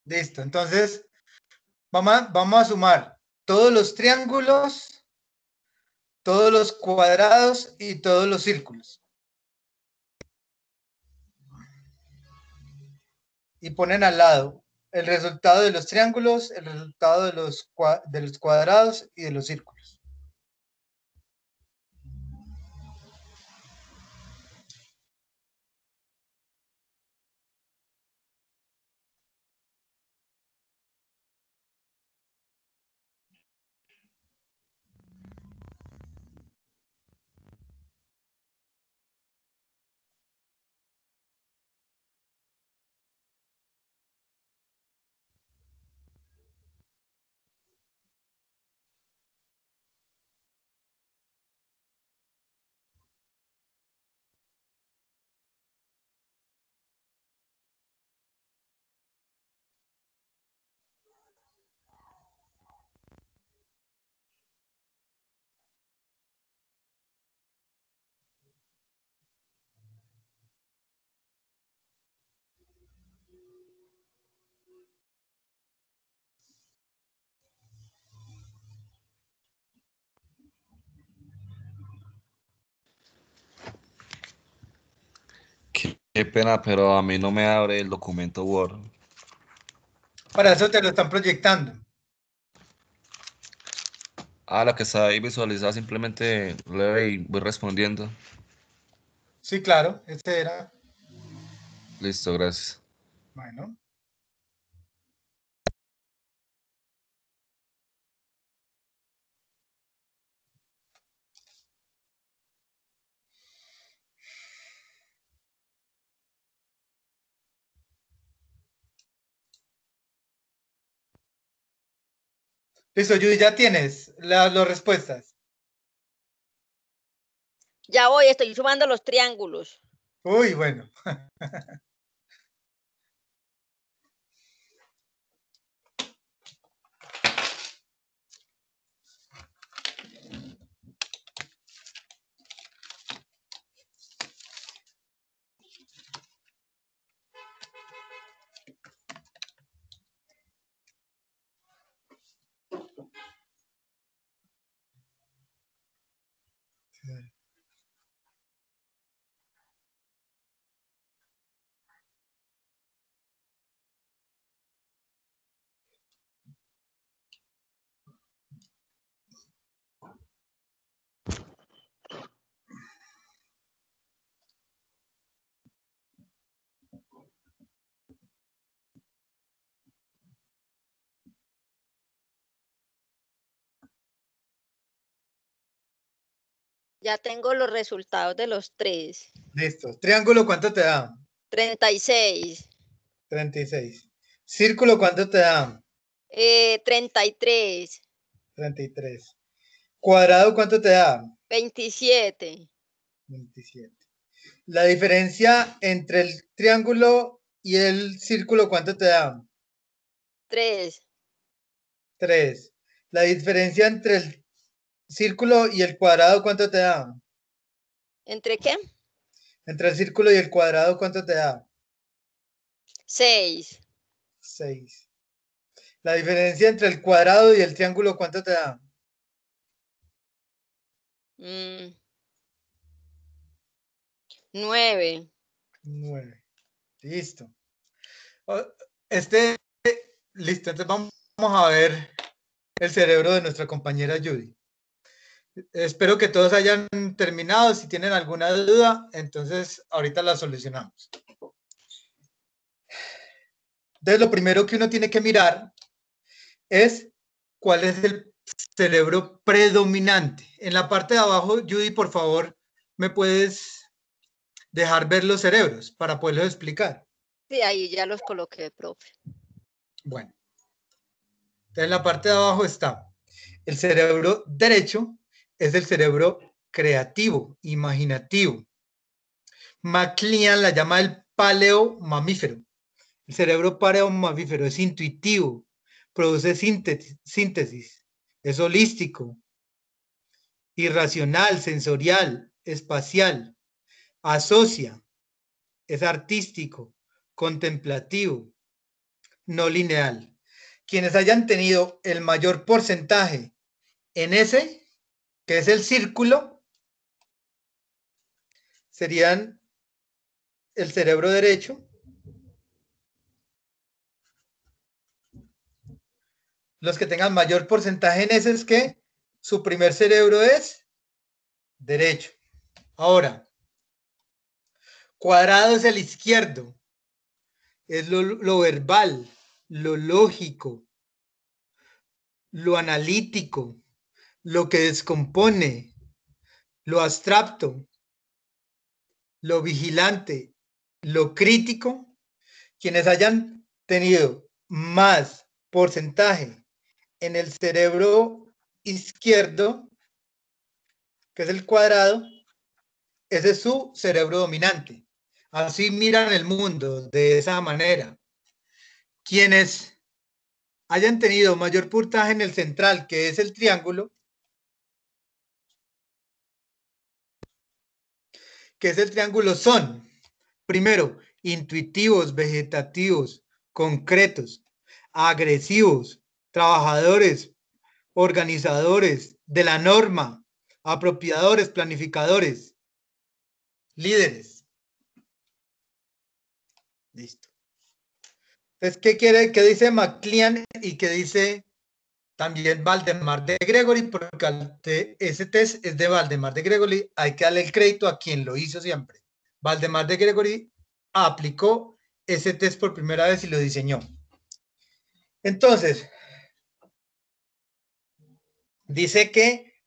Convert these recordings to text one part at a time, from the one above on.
Listo. Entonces, vamos a sumar todos los triángulos, todos los cuadrados y todos los círculos. Y ponen al lado el resultado de los triángulos, el resultado de los cuadrados y de los círculos. Qué pena, pero a mí no me abre el documento Word. Para eso te lo están proyectando. Ah, la que está ahí visualizada simplemente leve y voy respondiendo. Sí, claro, este era. Listo, gracias. Bueno. Listo, Judy, ya tienes las respuestas. Ya voy, estoy sumando los triángulos. Uy, bueno. Ya tengo los resultados de los tres. Listo. Triángulo, ¿cuánto te da? 36. 36. Círculo, ¿cuánto te da? 33. 33. Cuadrado, ¿cuánto te da? 27. 27. La diferencia entre el triángulo y el círculo, ¿cuánto te da? 3. 3. La diferencia entre el círculo y el cuadrado, ¿cuánto te da? ¿Entre qué? Entre el círculo y el cuadrado, ¿cuánto te da? 6. 6. La diferencia entre el cuadrado y el triángulo, ¿cuánto te da? 9. 9. Listo. Listo. Entonces vamos a ver el cerebro de nuestra compañera Judy. Espero que todos hayan terminado. Si tienen alguna duda, entonces ahorita la solucionamos. Entonces, lo primero que uno tiene que mirar es cuál es el cerebro predominante. En la parte de abajo, Judy, por favor, ¿me puedes dejar ver los cerebros para poderlos explicar? Sí, ahí ya los coloqué, profe. Bueno, entonces en la parte de abajo está el cerebro derecho, es el cerebro creativo, imaginativo. McLean la llama el paleomamífero. El cerebro paleomamífero es intuitivo, produce síntesis, es holístico, irracional, sensorial, espacial, asocia, es artístico, contemplativo, no lineal. Quienes hayan tenido el mayor porcentaje en ese, que es el círculo, serían el cerebro derecho. Los que tengan mayor porcentaje en ese es que su primer cerebro es derecho. Ahora, cuadrado es el izquierdo. Es lo verbal, lo lógico, lo analítico, lo que descompone, lo abstracto, lo vigilante, lo crítico. Quienes hayan tenido más porcentaje en el cerebro izquierdo, que es el cuadrado, ese es su cerebro dominante. Así miran el mundo, de esa manera. Quienes hayan tenido mayor puntaje en el central, que es el triángulo, son, primero, intuitivos, vegetativos, concretos, agresivos, trabajadores, organizadores de la norma, apropiadores, planificadores, líderes. Listo. Entonces, ¿qué dice McLean y qué dice también Valdemar de Gregory? Porque ese test es de Valdemar de Gregory, hay que darle el crédito a quien lo hizo siempre. Valdemar de Gregory aplicó ese test por primera vez y lo diseñó. Entonces, dice que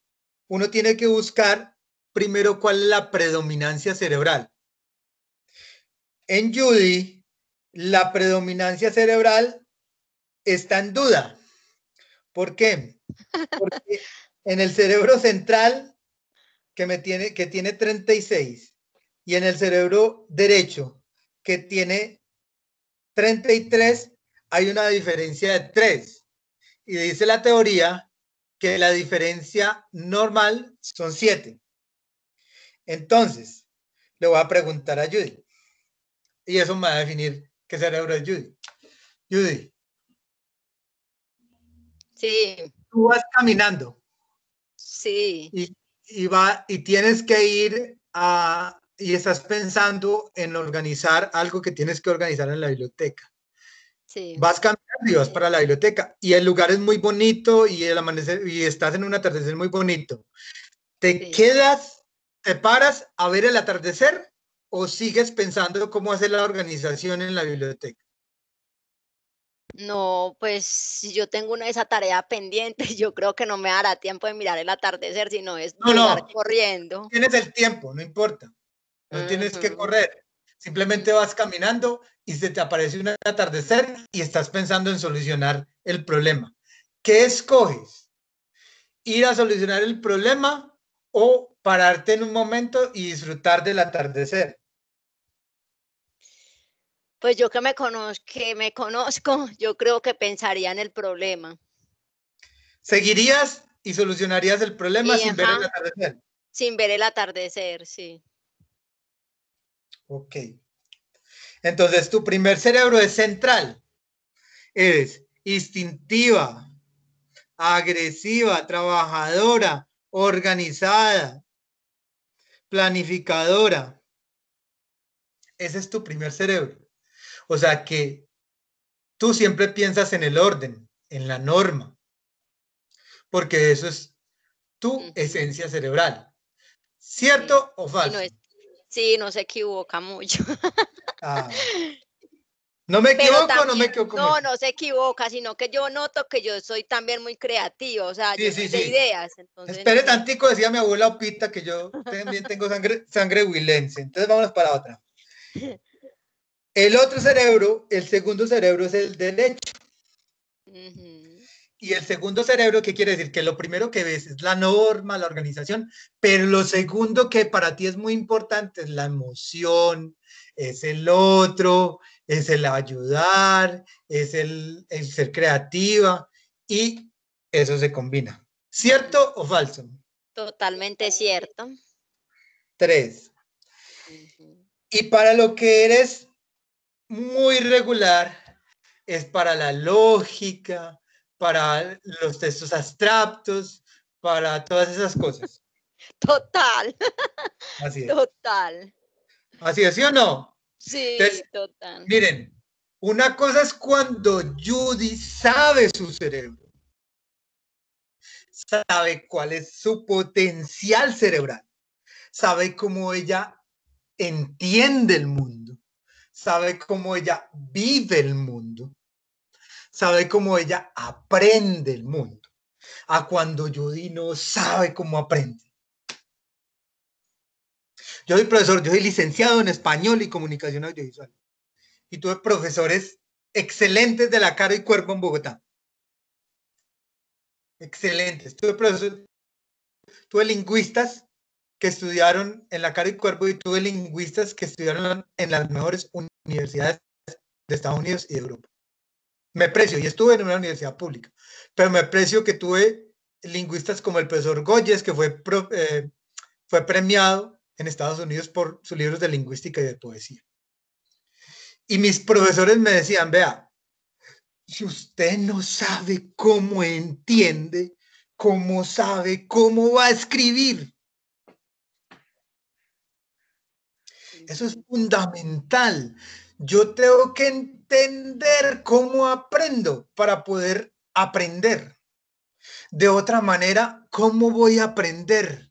uno tiene que buscar primero cuál es la predominancia cerebral. En Judy, la predominancia cerebral está en duda. ¿Por qué? Porque en el cerebro central, que tiene 36, y en el cerebro derecho, que tiene 33, hay una diferencia de 3. Y dice la teoría que la diferencia normal son 7. Entonces, le voy a preguntar a Judy. Y eso me va a definir qué cerebro es Judy. Judy. Sí. Tú vas caminando. Sí. Y tienes que ir y estás pensando en organizar algo que tienes que organizar en la biblioteca. Sí. Vas caminando y vas para la biblioteca y el lugar es muy bonito y el amanecer y estás en un atardecer muy bonito. ¿Te quedas, te paras a ver el atardecer o sigues pensando cómo hacer la organización en la biblioteca? No, pues si yo tengo esa tarea pendiente, yo creo que no me dará tiempo de mirar el atardecer, sino es llegar corriendo. Tienes el tiempo, no importa. No tienes que correr. Simplemente vas caminando y se te aparece un atardecer y estás pensando en solucionar el problema. ¿Qué escoges? ¿Ir a solucionar el problema o pararte en un momento y disfrutar del atardecer? Pues yo que me conozco, yo creo que pensaría en el problema. ¿Seguirías y solucionarías el problema sin ver el atardecer? Sin ver el atardecer, sí. Ok. Entonces, tu primer cerebro es central. Eres instintiva, agresiva, trabajadora, organizada, planificadora. Ese es tu primer cerebro. O sea que tú siempre piensas en el orden, en la norma, porque eso es tu esencia cerebral. ¿Cierto o falso? Sí, no se equivoca mucho. ¿No me equivoco o no me equivoco mucho? No se equivoca, sino que yo noto que yo soy también muy creativa, o sea, yo soy de Sí. ideas. Entonces, Espere tantico, decía mi abuela Opita, que yo también tengo sangre huilense. Entonces vámonos para otra. El otro cerebro, el segundo cerebro es el derecho. Y el segundo cerebro, ¿qué quiere decir? Que lo primero que ves es la norma, la organización, pero lo segundo que para ti es muy importante es la emoción, es el otro, es el ayudar, es el ser creativa y eso se combina. ¿Cierto o falso? Totalmente cierto. 3. Y para lo que eres muy regular, es para la lógica, para los textos abstractos, para todas esas cosas. Total. Así es. Total. Así es, ¿sí o no? Sí, Entonces, total. miren, una cosa es cuando Judy sabe su cerebro, sabe cuál es su potencial cerebral, sabe cómo ella entiende el mundo, sabe cómo ella vive el mundo, sabe cómo ella aprende el mundo, a cuando Judy no sabe cómo aprende. Yo soy profesor, yo soy licenciado en español y comunicación audiovisual. Y tuve profesores excelentes de la Caro y Cuervo en Bogotá. Excelentes. Tuve lingüistas que estudiaron en la Caro y Cuervo y tuve lingüistas que estudiaron en las mejores universidades de Estados Unidos y de Europa. Me precio, y estuve en una universidad pública, pero me precio que tuve lingüistas como el profesor Goyes, que fue premiado en Estados Unidos por sus libros de lingüística y de poesía. Y mis profesores me decían, vea, si usted no sabe cómo entiende, cómo sabe cómo va a escribir. Eso es fundamental. Yo tengo que entender cómo aprendo para poder aprender. De otra manera, ¿cómo voy a aprender?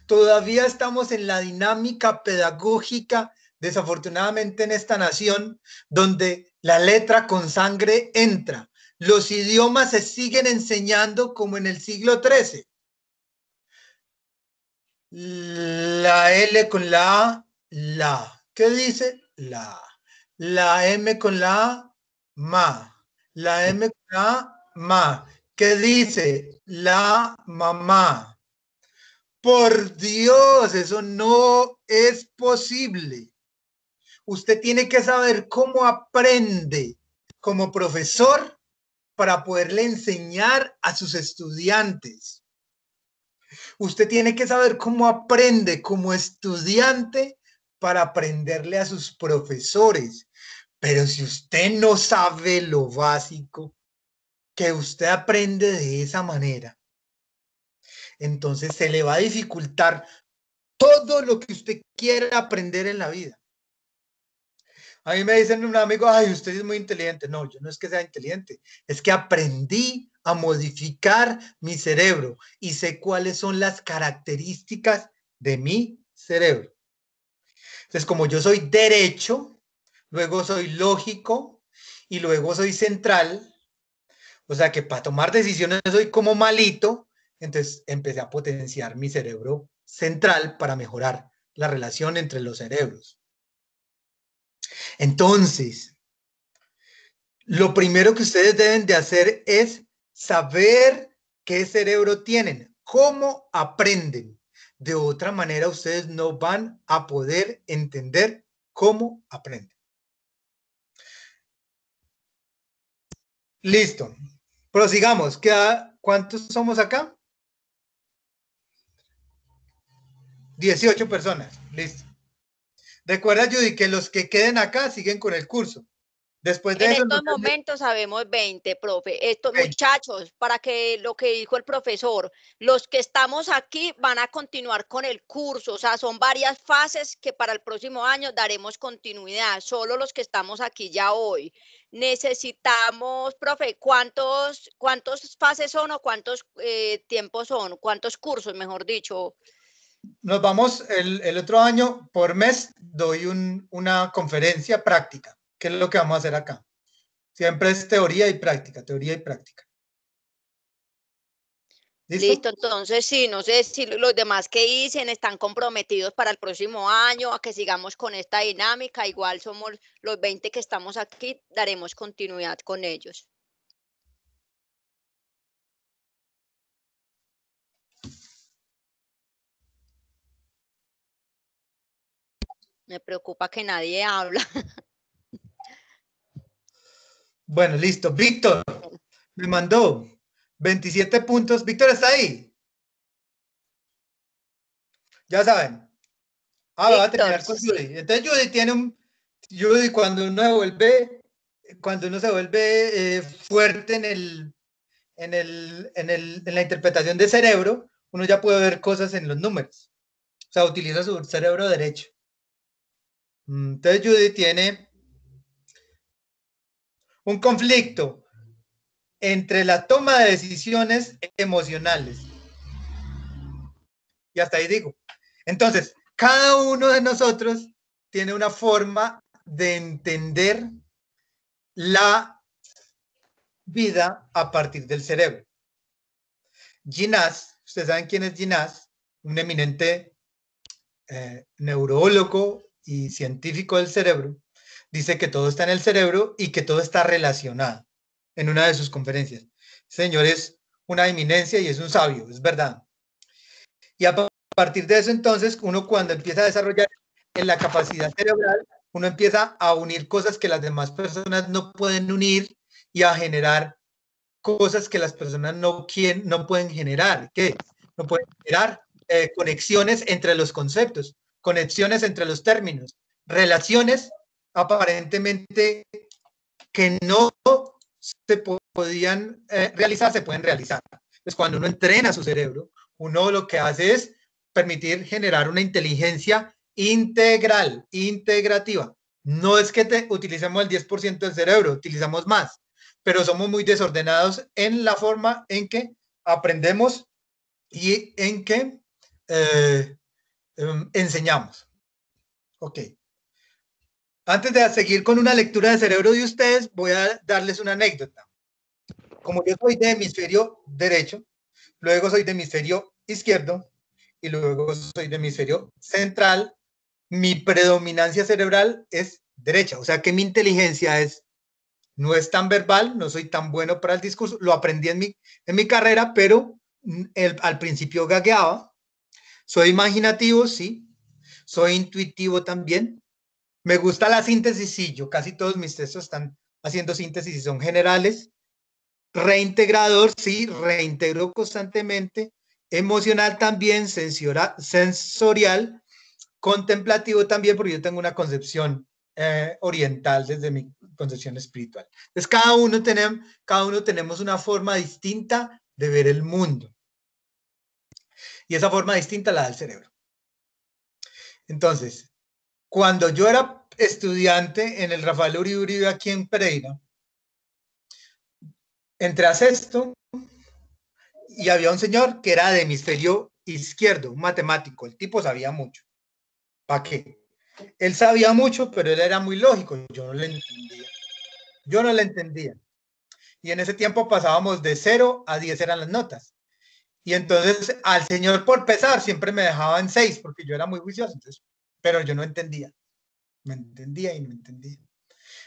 Todavía estamos en la dinámica pedagógica, desafortunadamente en esta nación, donde la letra con sangre entra. Los idiomas se siguen enseñando como en el siglo XIII. La L con la A, la. ¿Qué dice? La. La M con la A, ma. La M con la A, ma. ¿Qué dice? La mamá. Por Dios, eso no es posible. Usted tiene que saber cómo aprende como profesor para poderle enseñar a sus estudiantes. Usted tiene que saber cómo aprende como estudiante para aprenderle a sus profesores. Pero si usted no sabe lo básico, que usted aprende de esa manera, entonces se le va a dificultar todo lo que usted quiera aprender en la vida. A mí me dicen un amigo, ay, usted es muy inteligente. No, yo no es que sea inteligente, es que aprendí a modificar mi cerebro y sé cuáles son las características de mi cerebro. Entonces, como yo soy derecho, luego soy lógico y luego soy central, o sea que para tomar decisiones soy como malito, entonces empecé a potenciar mi cerebro central para mejorar la relación entre los cerebros. Entonces, lo primero que ustedes deben de hacer es saber qué cerebro tienen, cómo aprenden. De otra manera, ustedes no van a poder entender cómo aprenden. Listo. Prosigamos. ¿Cuántos somos acá? 18 personas. Listo. Recuerda, Judy, que los que queden acá siguen con el curso. Después de en eso, estos momentos sabemos 20, profe. Estos 20. Muchachos, para que lo que dijo el profesor, los que estamos aquí van a continuar con el curso. O sea, son varias fases que para el próximo año daremos continuidad. Solo los que estamos aquí ya hoy. Necesitamos, profe, ¿cuántos fases son o cuántos tiempos son? ¿Cuántos cursos, mejor dicho? Nos vamos el otro año, por mes, doy una conferencia práctica. ¿Qué es lo que vamos a hacer acá? Siempre es teoría y práctica, teoría y práctica. ¿Listo? Listo, entonces sí, no sé si los demás que dicen están comprometidos para el próximo año, a que sigamos con esta dinámica, igual somos los 20 que estamos aquí, daremos continuidad con ellos. Me preocupa que nadie habla. Bueno, listo. Víctor me mandó 27 puntos. Víctor está ahí. Ya saben. Ah, va a terminar con Judy. Entonces Judy Judy, cuando uno se vuelve fuerte en la interpretación de cerebro, uno ya puede ver cosas en los números. O sea, utiliza su cerebro derecho. Entonces Judy tiene un conflicto entre la toma de decisiones emocionales. Y hasta ahí digo. Entonces, cada uno de nosotros tiene una forma de entender la vida a partir del cerebro. Ginás, ustedes saben quién es Ginás, un eminente neurólogo y científico del cerebro, dice que todo está en el cerebro y que todo está relacionado en una de sus conferencias. Señor es una eminencia y es un sabio, es verdad. Y a partir de eso, entonces, uno cuando empieza a desarrollar en la capacidad cerebral, uno empieza a unir cosas que las demás personas no pueden unir y a generar cosas que las personas no pueden generar. ¿Qué? No pueden generar conexiones entre los conceptos, conexiones entre los términos, relaciones aparentemente que no se podían realizar, se pueden realizar. Pues cuando uno entrena su cerebro, uno lo que hace es permitir generar una inteligencia integral, integrativa. No es que utilicemos el 10% del cerebro, utilizamos más, pero somos muy desordenados en la forma en que aprendemos y en que enseñamos. Ok. Antes de seguir con una lectura de cerebro de ustedes, voy a darles una anécdota. Como yo soy de hemisferio derecho, luego soy de hemisferio izquierdo y luego soy de hemisferio central, mi predominancia cerebral es derecha. O sea que mi inteligencia no es tan verbal, no soy tan bueno para el discurso. Lo aprendí en mi carrera, pero al principio gagueaba. Soy imaginativo, sí. Soy intuitivo también. Me gusta la síntesis, sí. Yo casi todos mis textos están haciendo síntesis y son generales. Reintegrador, sí, reintegro constantemente. Emocional también, sensorial, contemplativo también, porque yo tengo una concepción oriental desde mi concepción espiritual. Entonces, cada uno tenemos una forma distinta de ver el mundo. Y esa forma distinta la da el cerebro. Entonces, cuando yo era estudiante en el Rafael Uribe aquí en Pereira, entré a sexto y había un señor que era de hemisferio izquierdo, un matemático. El tipo sabía mucho. ¿Para qué? Él sabía mucho, pero él era muy lógico. Yo no le entendía. Yo no le entendía. Y en ese tiempo pasábamos de 0 a 10 eran las notas. Y entonces al señor por pesar siempre me dejaba en 6 porque yo era muy juicioso. Entonces, pero yo no entendía. Me entendía y no entendía.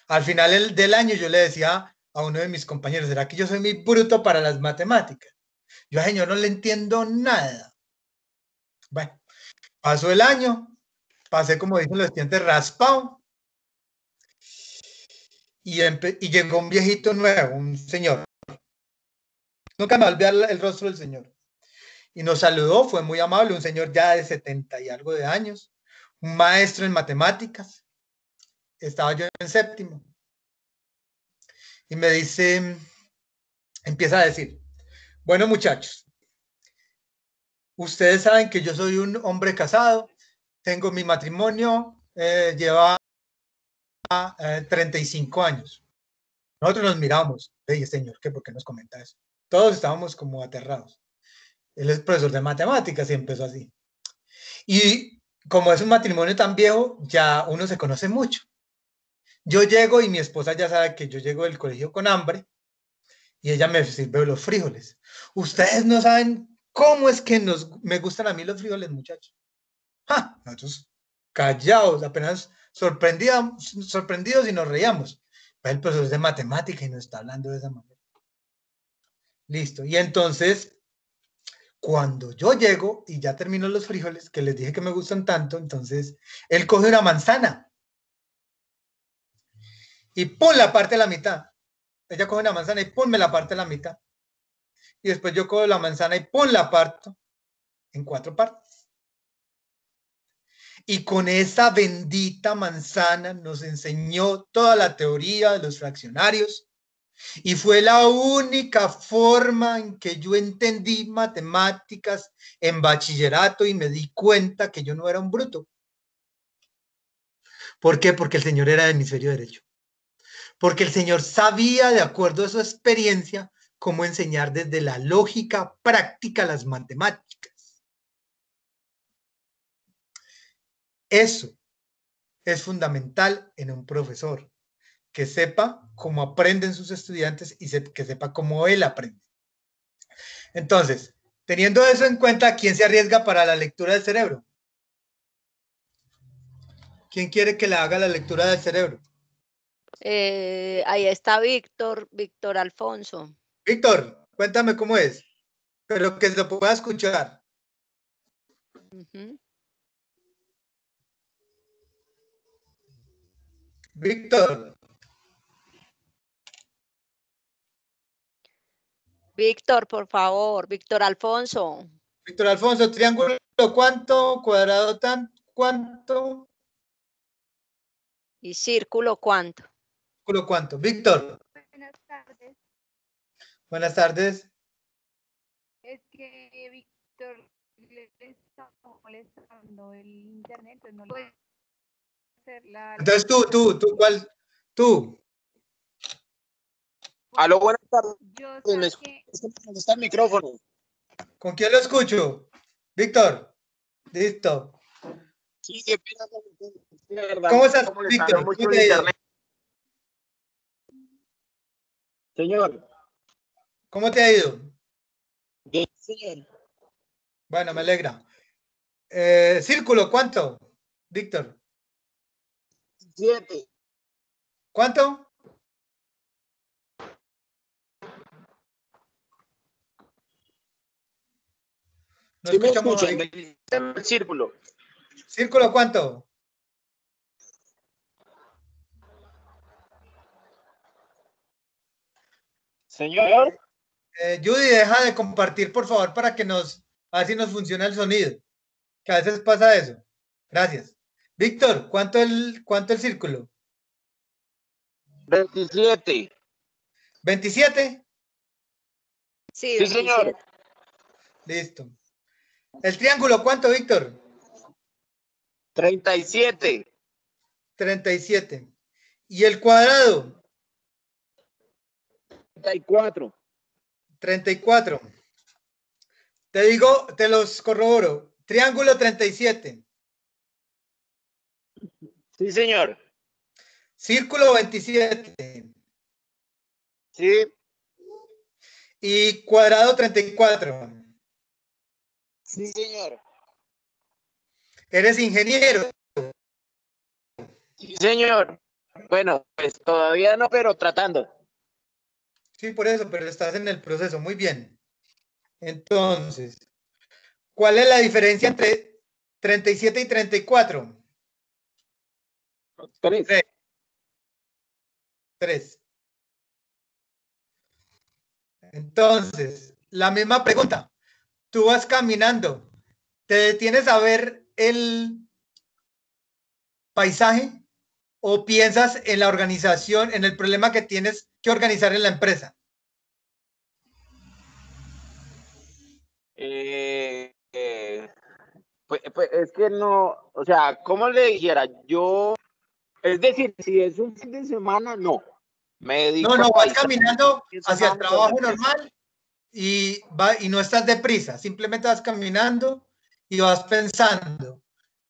Al final del año yo le decía a uno de mis compañeros, ¿será que yo soy muy bruto para las matemáticas? Yo, señor, no le entiendo nada. Bueno, pasó el año, pasé, como dicen los estudiantes, raspado. Y llegó un viejito nuevo, un señor. Nunca me olvidé el rostro del señor. Y nos saludó, fue muy amable, un señor ya de 70 y algo de años, un maestro en matemáticas. Estaba yo en séptimo. Y me dice, empieza a decir, bueno, muchachos, ustedes saben que yo soy un hombre casado, tengo mi matrimonio, lleva 35 años. Nosotros nos miramos, hey, señor, ¿por qué nos comenta eso? Todos estábamos como aterrados. Él es profesor de matemáticas y empezó así. Y como es un matrimonio tan viejo, ya uno se conoce mucho. Yo llego y mi esposa ya sabe que yo llego del colegio con hambre y ella me sirve los frijoles. Ustedes no saben cómo es que me gustan a mí los frijoles, muchachos. ¡Ja! Nosotros callados, apenas sorprendidos y nos reíamos. El profesor es de matemática y nos está hablando de esa manera. Listo. Y entonces, cuando yo llego y ya termino los frijoles, que les dije que me gustan tanto, entonces él coge una manzana y ¡pum! La parte de la mitad. Ella coge una manzana y ¡pum! Me la parte de la mitad. Y después yo cojo la manzana y ¡pum! La parto en 4 partes. y con esa bendita manzana nos enseñó toda la teoría de los fraccionarios y fue la única forma en que yo entendí matemáticas en bachillerato y me di cuenta que yo no era un bruto. ¿Por qué? Porque el señor era de hemisferio derecho. Porque el señor sabía, de acuerdo a su experiencia, cómo enseñar desde la lógica práctica las matemáticas. Eso es fundamental en un profesor, que sepa cómo aprenden sus estudiantes y que sepa cómo él aprende. Entonces, teniendo eso en cuenta, ¿quién se arriesga para la lectura del cerebro? ¿Quién quiere que le haga la lectura del cerebro? Ahí está Víctor Alfonso. Víctor, cuéntame cómo es, pero que lo pueda escuchar. Víctor. Víctor, por favor. Víctor Alfonso. Víctor Alfonso, triángulo, ¿cuánto? Cuadrado, ¿cuánto? Y círculo, ¿cuánto? Círculo, ¿cuánto? Víctor. Buenas tardes. Buenas tardes. Es que Víctor le está molestando el internet, entonces no puede hacer la... Entonces tú, ¿cuál? Tú. Aló, buenas tardes. Yo saqué... ¿Dónde está el micrófono? ¿Con quién lo escucho? Víctor. Listo. Sí, qué pena. Verdad, ¿Cómo estás, Víctor? mucho el internet. Señor. ¿Cómo te ha ido? Bien, señor. Bueno, me alegra. Círculo, ¿cuánto? Víctor. 7. ¿Cuánto? No Sí me escuchamos. escuchan, el círculo. ¿Círculo cuánto? Señor. Judy, deja de compartir, por favor, para que a ver si nos funciona el sonido. Que a veces pasa eso. Gracias. Víctor, ¿cuánto el círculo? 27. ¿27? Sí, Sí, señor. Listo. ¿El triángulo cuánto, Víctor? 37. 37. ¿Y el cuadrado? 34. 34. Te digo, te los corroboro. Triángulo 37. Sí, señor. Círculo 27. Sí. Y cuadrado 34. Sí, señor. Eres ingeniero. Sí, señor. Bueno, pues todavía no, pero tratando. Sí, por eso, pero estás en el proceso. Muy bien. Entonces, ¿cuál es la diferencia entre 37 y 34? 3. 3. Entonces, la misma pregunta. Tú vas caminando, ¿te detienes a ver el paisaje o piensas en la organización, en el problema que tienes que organizar en la empresa? Pues es que no, o sea, ¿cómo le dijera? Yo, es decir, si es un fin de semana, no. Me dedico No, a vas paisajes, caminando hacia el semana, trabajo pues, normal y no estás deprisa, simplemente vas caminando y vas pensando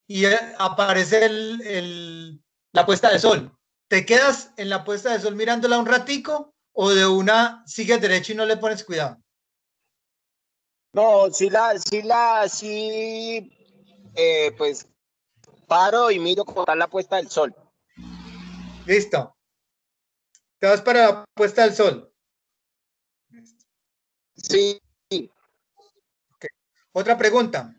y aparece la puesta de sol. ¿Te quedas en la puesta de sol mirándola un ratico o de una sigues derecho y no le pones cuidado? No, pues paro y miro cómo está la puesta del sol. Listo. Te vas para la puesta del sol. Sí. Okay. Otra pregunta.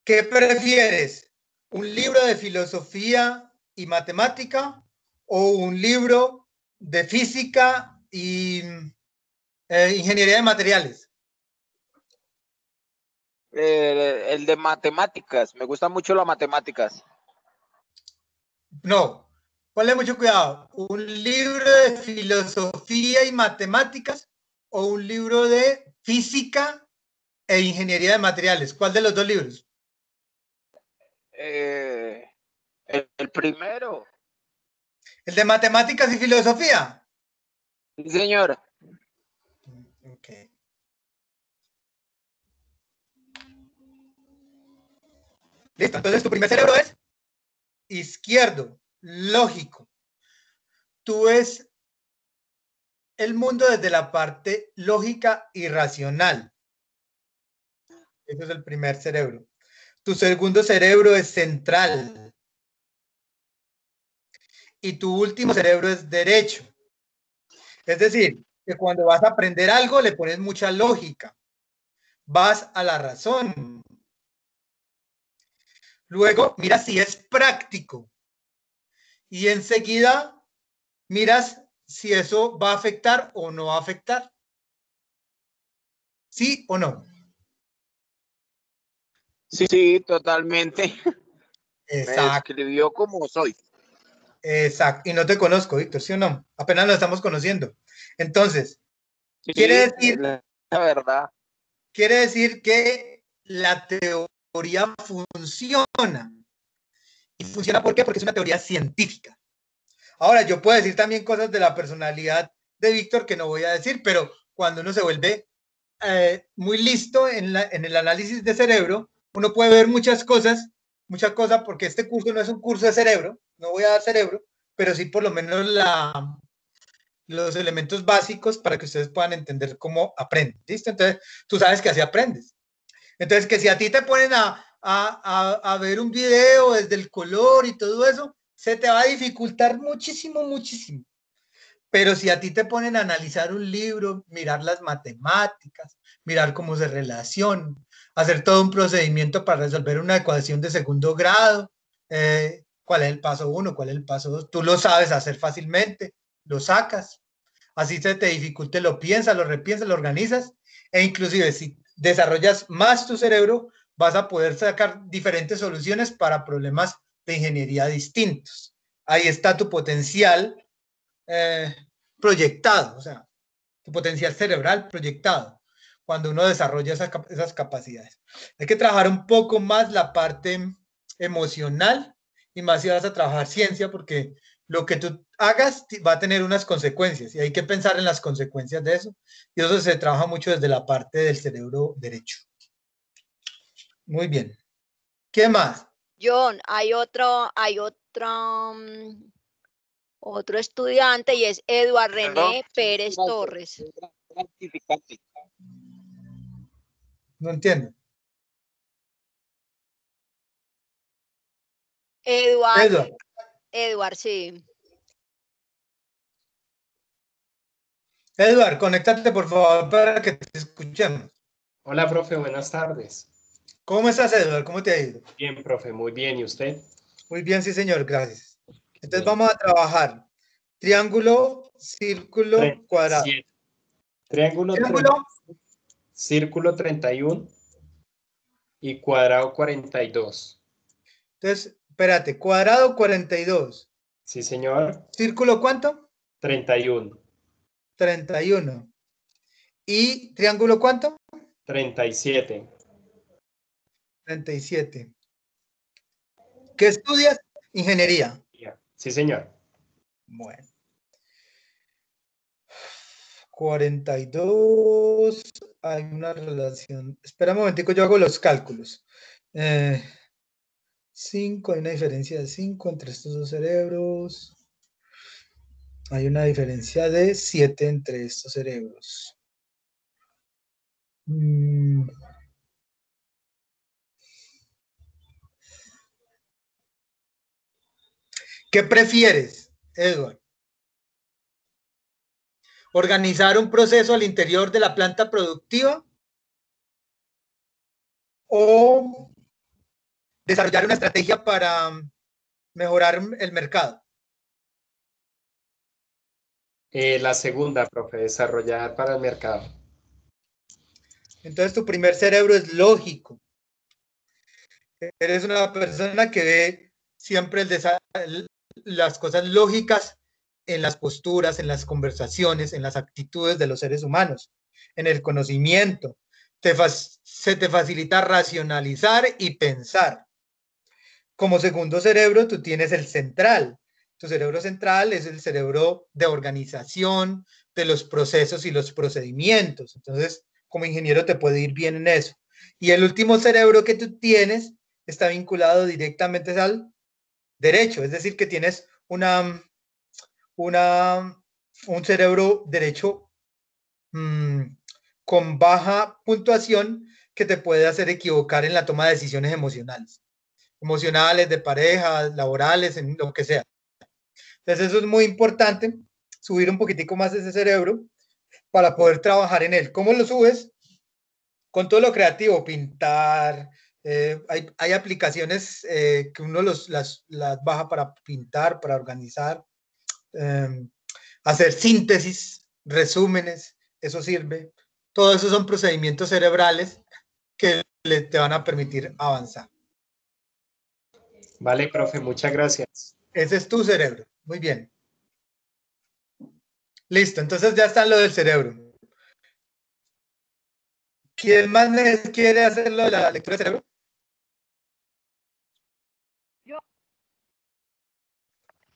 ¿Qué prefieres? ¿Un libro de filosofía y matemática o un libro de física y ingeniería de materiales? El de matemáticas. Me gusta mucho las matemáticas. No, ponle mucho cuidado. ¿Un libro de filosofía y matemáticas o un libro de física e ingeniería de materiales? ¿Cuál de los dos libros? El primero. ¿El de matemáticas y filosofía? Sí, señor. Ok. Listo, entonces tu primer cerebro es izquierdo, lógico. Tú ves el mundo desde la parte lógica y racional. Ese es el primer cerebro. Tu segundo cerebro es central. Y tu último cerebro es derecho. Es decir, que cuando vas a aprender algo le pones mucha lógica. Vas a la razón. Luego, mira si es práctico. Y enseguida miras si eso va a afectar o no va a afectar. ¿Sí o no? Sí, totalmente. Me Exacto, describió como soy. exacto. Y no te conozco, Víctor, ¿sí o no? Apenas nos estamos conociendo. Entonces, Sí, la verdad. quiere decir que la teoría funciona. ¿Y funciona por qué? Porque es una teoría científica. Ahora, yo puedo decir también cosas de la personalidad de Víctor que no voy a decir, pero cuando uno se vuelve muy listo en el análisis de cerebro, uno puede ver muchas cosas, porque este curso no es un curso de cerebro, no voy a dar cerebro, pero sí por lo menos los elementos básicos para que ustedes puedan entender cómo aprenden. ¿Listo? Entonces, tú sabes que así aprendes. Entonces, que si a ti te ponen a ver un video desde el color y todo eso, se te va a dificultar muchísimo, muchísimo. Pero si a ti te ponen a analizar un libro, mirar las matemáticas, mirar cómo se relacionan, hacer todo un procedimiento para resolver una ecuación de segundo grado, cuál es el paso 1, cuál es el paso 2, tú lo sabes hacer fácilmente, lo sacas, así se te dificulte, lo piensas, lo repiensas, lo organizas, e inclusive si desarrollas más tu cerebro, vas a poder sacar diferentes soluciones para problemas de ingeniería distintos. Ahí está tu potencial proyectado, o sea, tu potencial cerebral proyectado, cuando uno desarrolla esas capacidades. Hay que trabajar un poco más la parte emocional y más si vas a trabajar ciencia, porque lo que tú hagas va a tener unas consecuencias y hay que pensar en las consecuencias de eso. Y eso se trabaja mucho desde la parte del cerebro derecho. Muy bien. ¿Qué más? John, otro estudiante y es Eduard Perdón. René Pérez Torres. No entiendo. Eduard, sí. Eduard, conéctate por favor para que te escuchemos. Hola, profe, buenas tardes. ¿Cómo estás, Eduard? ¿Cómo te ha ido? Bien, profe, muy bien. ¿Y usted? Muy bien, sí, señor, gracias. Entonces Bien. vamos a trabajar triángulo, círculo, cuadrado. Triángulo, Triángulo, círculo 31 y cuadrado 42. entonces, espérate, cuadrado 42. Sí, señor. Círculo, ¿cuánto? 31. 31. ¿Y triángulo cuánto? 37. 37. ¿Qué estudias? Ingeniería. Sí, señor. Bueno. 42. Hay una relación. Espera un momentico, yo hago los cálculos. 5, hay una diferencia de 5 entre estos dos cerebros. Hay una diferencia de 7 entre estos cerebros. ¿Qué prefieres, Edward? ¿Organizar un proceso al interior de la planta productiva o desarrollar una estrategia para mejorar el mercado? La segunda, profe, desarrollar para el mercado. Entonces tu primer cerebro es lógico. Eres una persona que ve siempre las cosas lógicas en las posturas, en las conversaciones, en las actitudes de los seres humanos, en el conocimiento. Se te facilita racionalizar y pensar. Como segundo cerebro, tú tienes el central. Tu cerebro central es el cerebro de organización, de los procesos y los procedimientos. Entonces, como ingeniero te puede ir bien en eso. Y el último cerebro que tú tienes está vinculado directamente al derecho, es decir, que tienes un cerebro derecho con baja puntuación que te puede hacer equivocar en la toma de decisiones emocionales, de pareja, laborales, en lo que sea. Entonces eso es muy importante, subir un poquitico más ese cerebro para poder trabajar en él. ¿Cómo lo subes? Con todo lo creativo, pintar. Hay aplicaciones que uno las baja para pintar, para organizar, hacer síntesis, resúmenes, eso sirve. Todo eso son procedimientos cerebrales que te van a permitir avanzar. Vale, profe, muchas gracias. Ese es tu cerebro. Muy bien. Listo, entonces ya está lo del cerebro. ¿Quién más quiere hacerlo de la lectura del cerebro? Yo.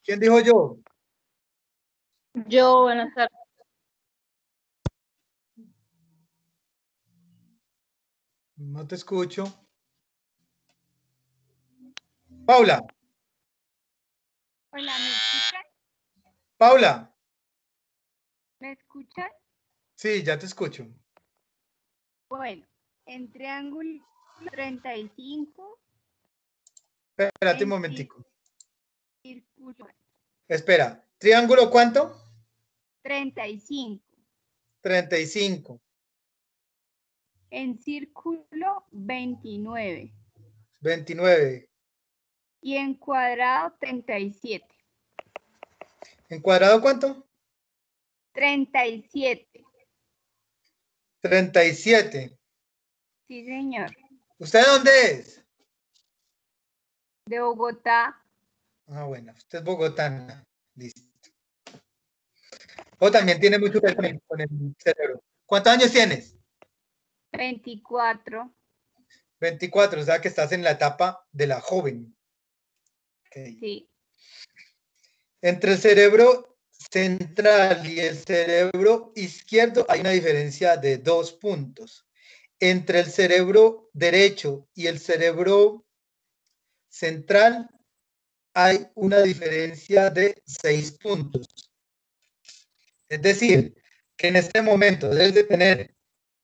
¿Quién dijo yo? Yo, buenas tardes. No te escucho. Paula. Hola, ¿me escuchan? Paula. ¿Me escuchan? Sí, ya te escucho. Bueno, en triángulo 35. Espérate un momentico. Círculo. Espera. ¿Triángulo cuánto? 35. 35. En círculo 29. 29. Y en cuadrado 37. ¿En cuadrado cuánto? 37. 37. Sí, señor. ¿Usted de dónde es? De Bogotá. Ah, bueno, usted es bogotana. Listo. O también tiene mucho que ver con el cerebro. ¿Cuántos años tienes? 24. 24, o sea que estás en la etapa de la joven. Okay. Sí. Entre el cerebro central y el cerebro izquierdo hay una diferencia de 2 puntos. Entre el cerebro derecho y el cerebro central hay una diferencia de 6 puntos. Es decir, que en este momento debes de tener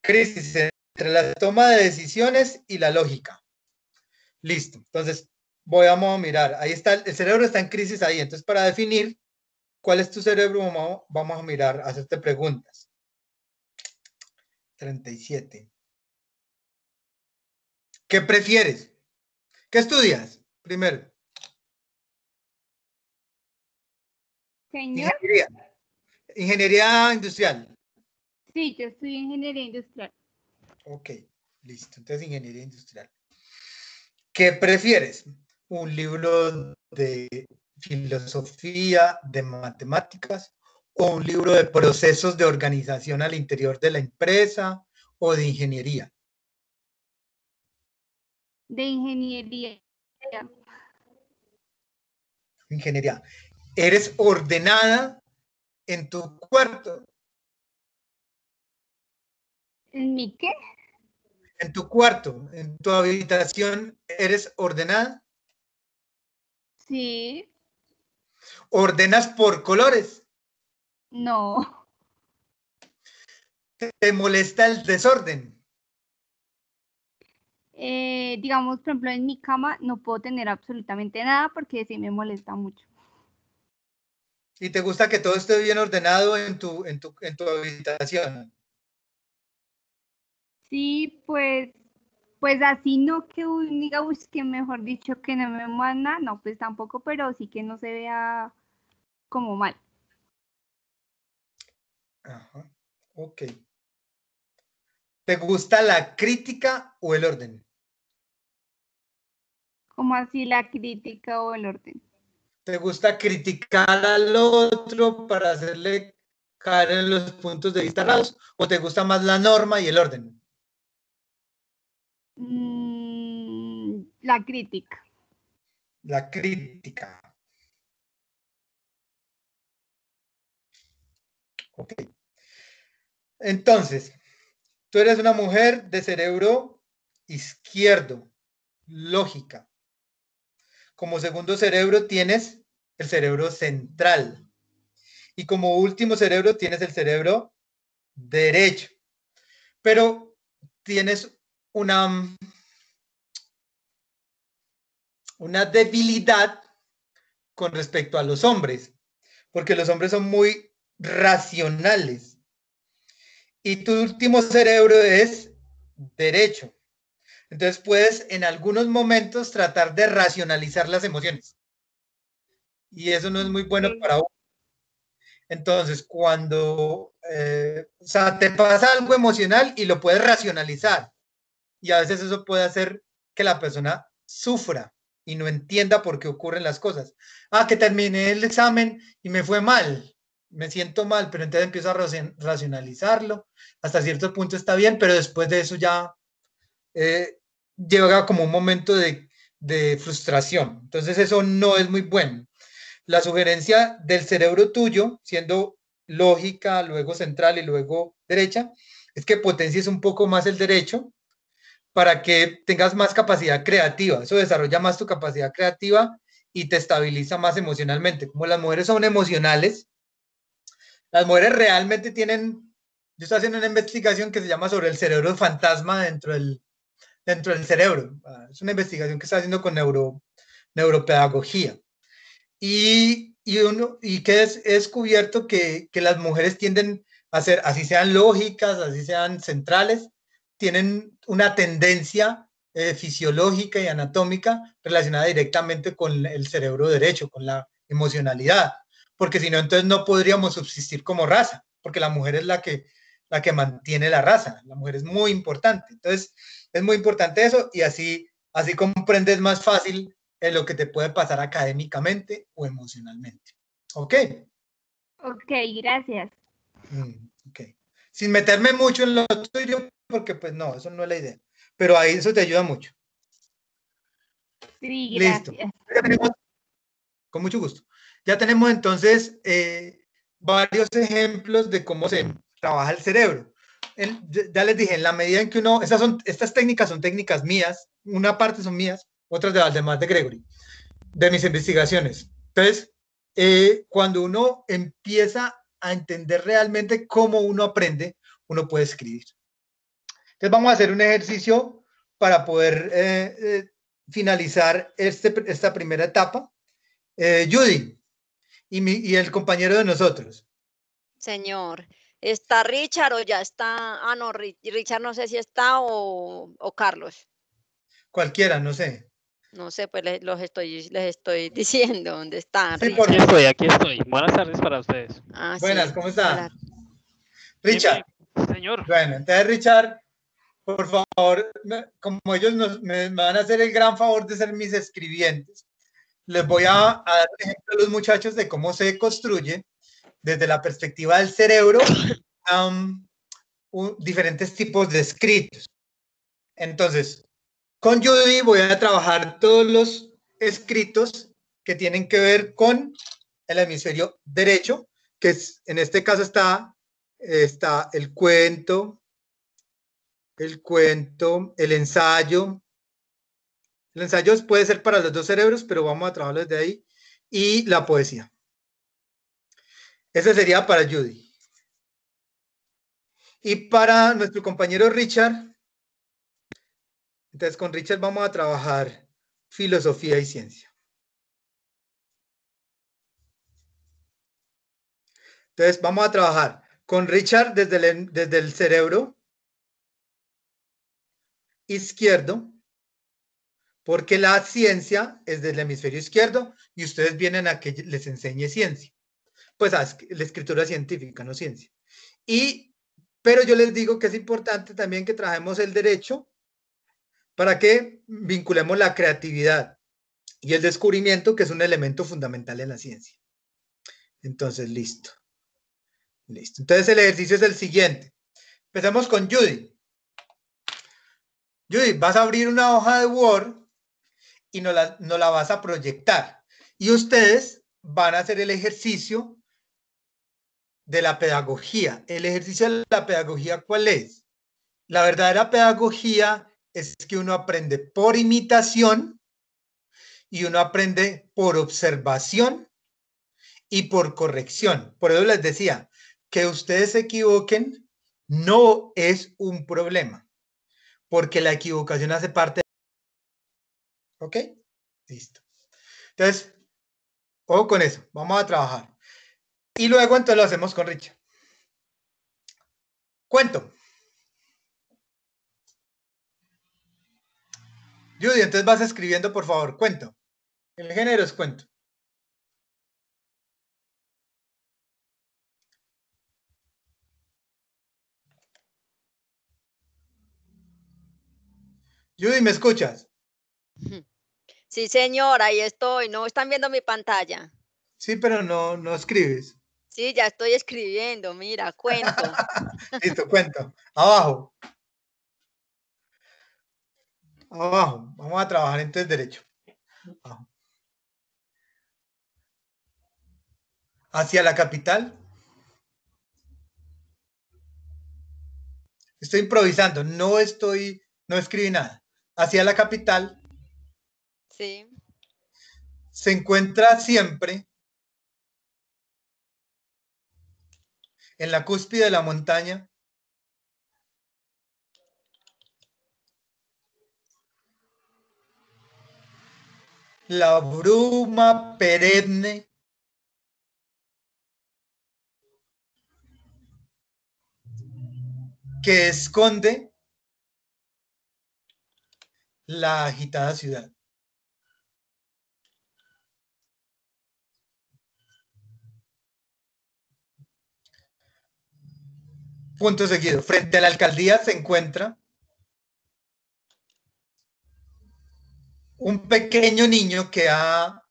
crisis entre la toma de decisiones y la lógica. Listo. Entonces, vamos a mirar. Ahí está, el cerebro está en crisis ahí. Entonces, para definir cuál es tu cerebro, vamos a mirar, a hacerte preguntas. 37. ¿Qué prefieres? ¿Qué estudias? Primero. Señor. Ingeniería industrial. Sí, yo estudio ingeniería industrial. Ok, listo. Entonces, ingeniería industrial. ¿Qué prefieres? ¿Un libro de filosofía, de matemáticas, o un libro de procesos de organización al interior de la empresa o de ingeniería? De ingeniería. Ingeniería. ¿Eres ordenada en tu cuarto? ¿En mi qué? En tu cuarto, en tu habitación, ¿eres ordenada? Sí. ¿Ordenas por colores? No. ¿Te molesta el desorden? Digamos, por ejemplo, en mi cama no puedo tener absolutamente nada porque sí me molesta mucho. ¿Y te gusta que todo esté bien ordenado en tu habitación? Sí, pues así no que diga, uy, que mejor dicho que no me manda, no, pues tampoco, pero sí que no se vea como mal. Ajá, ok. ¿Te gusta la crítica o el orden? ¿Cómo así la crítica o el orden? ¿Te gusta criticar al otro para hacerle caer en los puntos de vista errados? ¿O te gusta más la norma y el orden? La crítica. La crítica. Ok. Entonces, tú eres una mujer de cerebro izquierdo, lógica. Como segundo cerebro tienes el cerebro central. Y como último cerebro tienes el cerebro derecho. Pero tienes una debilidad con respecto a los hombres, porque los hombres son muy racionales. Y tu último cerebro es derecho. Entonces puedes en algunos momentos tratar de racionalizar las emociones. Y eso no es muy bueno para uno. Entonces, cuando o sea, te pasa algo emocional y lo puedes racionalizar. Y a veces eso puede hacer que la persona sufra y no entienda por qué ocurren las cosas. Ah, que terminé el examen y me fue mal. Me siento mal, pero entonces empiezo a racionalizarlo. Hasta cierto punto está bien, pero después de eso ya llega como un momento de frustración. Entonces eso no es muy bueno. La sugerencia del cerebro tuyo, siendo lógica, luego central y luego derecha, es que potencies un poco más el derecho para que tengas más capacidad creativa. Eso desarrolla más tu capacidad creativa y te estabiliza más emocionalmente. Como las mujeres son emocionales, las mujeres realmente tienen, yo estoy haciendo una investigación que se llama sobre el cerebro fantasma dentro del cerebro. Es una investigación que está haciendo con neuropedagogía. Y que es descubierto que las mujeres tienden a ser, así sean lógicas, así sean centrales, tienen una tendencia fisiológica y anatómica relacionada directamente con el cerebro derecho, con la emocionalidad, porque si no, entonces no podríamos subsistir como raza, porque la mujer es la que mantiene la raza, la mujer es muy importante, entonces es muy importante eso y así comprendes más fácil en lo que te puede pasar académicamente o emocionalmente. ¿Ok? Ok, gracias. Ok. Sin meterme mucho en lo tuyo, porque pues no, eso no es la idea. Pero ahí eso te ayuda mucho. Sí, Listo. gracias. Ya tenemos, con mucho gusto. Ya tenemos entonces varios ejemplos de cómo se trabaja el cerebro. Ya les dije, en la medida en que uno, estas técnicas son técnicas mías, una parte son mías, otras de Valdemar de Gregory, de mis investigaciones. Entonces, cuando uno empieza a entender realmente cómo uno aprende, uno puede escribir. Entonces, vamos a hacer un ejercicio para poder finalizar esta primera etapa. Judy y el compañero de nosotros. Señor, ¿está Richard o ya está? Ah, no, Richard no sé si está o Carlos. Cualquiera, no sé. No sé, pues les estoy diciendo dónde están. Sí, Richard. Aquí estoy. Buenas tardes para ustedes. Ah, buenas, sí. ¿cómo está? Hola. Richard. Bien, señor. Bueno, entonces Richard, por favor, como ellos me van a hacer el gran favor de ser mis escribientes, les voy a dar ejemplo a los muchachos de cómo se construye desde la perspectiva del cerebro diferentes tipos de escritos. Entonces, con Judy voy a trabajar todos los escritos que tienen que ver con el hemisferio derecho, que es, en este caso está el cuento, el ensayo. El ensayo puede ser para los dos cerebros, pero vamos a trabajarlo desde ahí. Y la poesía. Ese sería para Judy. Y para nuestro compañero Richard, entonces con Richard vamos a trabajar filosofía y ciencia. Entonces vamos a trabajar con Richard desde el cerebro izquierdo, porque la ciencia es del hemisferio izquierdo y ustedes vienen a que les enseñe ciencia. Pues la escritura científica, no ciencia. Pero yo les digo que es importante también que trabajemos el derecho para que vinculemos la creatividad. y el descubrimiento, que es un elemento fundamental en la ciencia. Entonces, listo. Listo. Entonces, el ejercicio es el siguiente. Empezamos con Judy. Judy, vas a abrir una hoja de Word y no la vas a proyectar. Y ustedes van a hacer el ejercicio de la pedagogía. El ejercicio de la pedagogía, ¿cuál es? La verdadera pedagogía es que uno aprende por imitación y uno aprende por observación y por corrección. Por eso les decía, que ustedes se equivoquen no es un problema, porque la equivocación hace parte de... ¿Ok? Listo. Entonces, ojo con eso, vamos a trabajar. Y luego entonces lo hacemos con Richard. Cuento. Judy, entonces vas escribiendo, por favor, cuento. El género es cuento. Judy, ¿me escuchas? Sí, señor, ahí estoy. ¿No están viendo mi pantalla? Sí, pero no escribes. Sí, ya estoy escribiendo, mira, cuento. Listo, cuento. Abajo. Abajo. Vamos a trabajar entonces derecho. Abajo. Hacia la capital. Estoy improvisando, no escribí nada. Hacia la capital. Sí. Se encuentra siempre en la cúspide de la montaña la bruma perenne que esconde la agitada ciudad. Punto seguido. Frente a la alcaldía se encuentra un pequeño niño que ha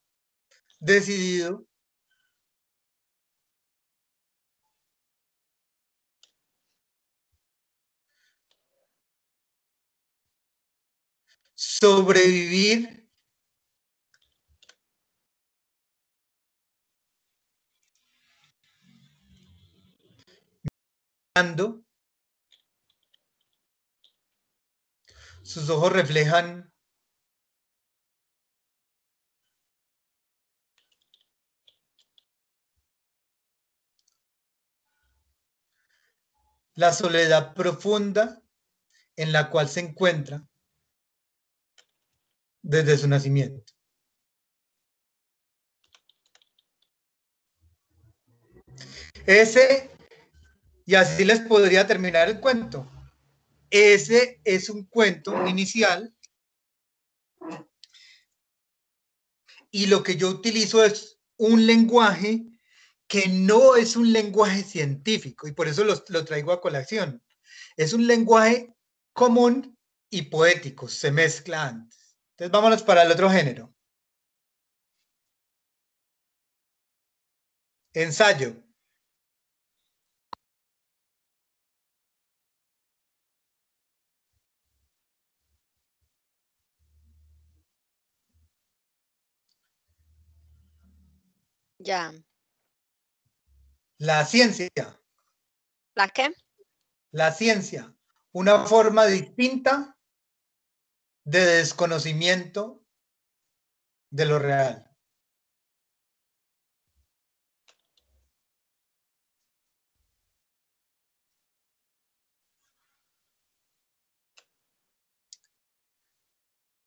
decidido sobrevivir mirando. Sus ojos reflejan la soledad profunda en la cual se encuentra desde su nacimiento. Y así les podría terminar el cuento. Ese es un cuento inicial y lo que yo utilizo es un lenguaje que no es un lenguaje científico y por eso lo traigo a colación. Es un lenguaje común y poético, se mezcla antes. Entonces vámonos para el otro género. Ensayo. Ya. La ciencia. ¿La qué? La ciencia. Una forma distinta de desconocimiento de lo real.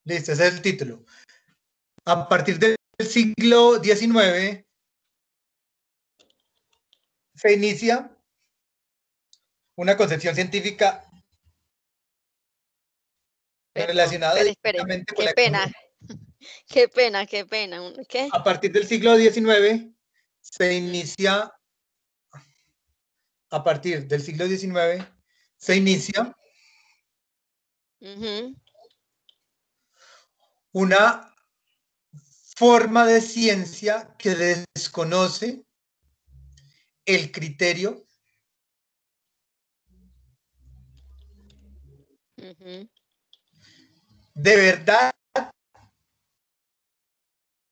Listo, ese es el título. A partir del siglo XIX se inicia una concepción científica relacionada Espere. directamente con Qué la pena. economía. Qué pena, qué pena. ¿Qué? A partir del siglo XIX se inicia, a partir del siglo XIX se inicia una forma de ciencia que desconoce el criterio de verdad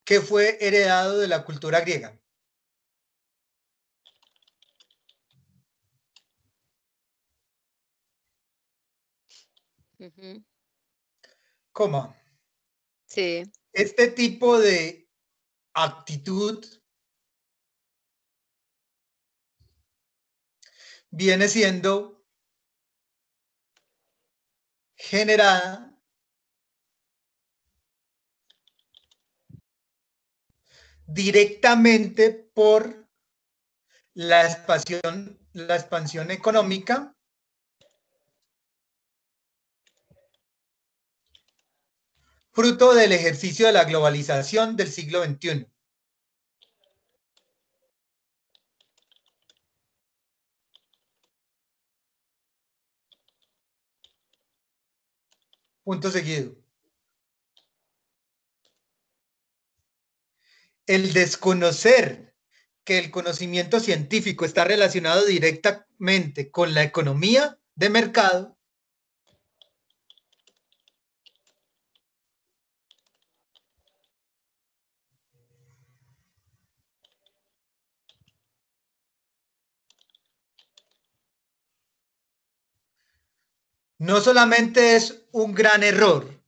que fue heredado de la cultura griega. Coma. Sí. Este tipo de actitud viene siendo generada directamente por la expansión económica fruto del ejercicio de la globalización del siglo XXI. Punto seguido. El desconocer que el conocimiento científico está relacionado directamente con la economía de mercado no solamente es un gran error,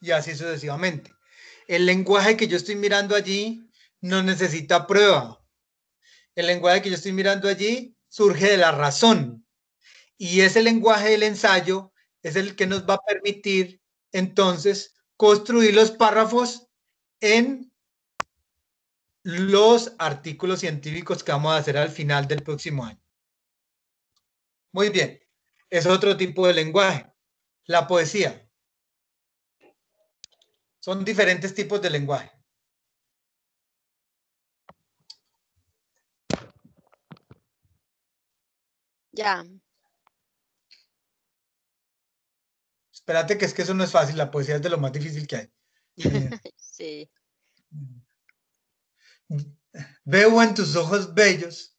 y así sucesivamente. El lenguaje que yo estoy mirando allí no necesita prueba. El lenguaje que yo estoy mirando allí surge de la razón. Y ese lenguaje del ensayo es el que nos va a permitir entonces construir los párrafos en los artículos científicos que vamos a hacer al final del próximo año. Muy bien, es otro tipo de lenguaje. La poesía. Son diferentes tipos de lenguaje. Ya. Espérate que es que eso no es fácil, la poesía es de lo más difícil que hay. Sí. Veo en tus ojos bellos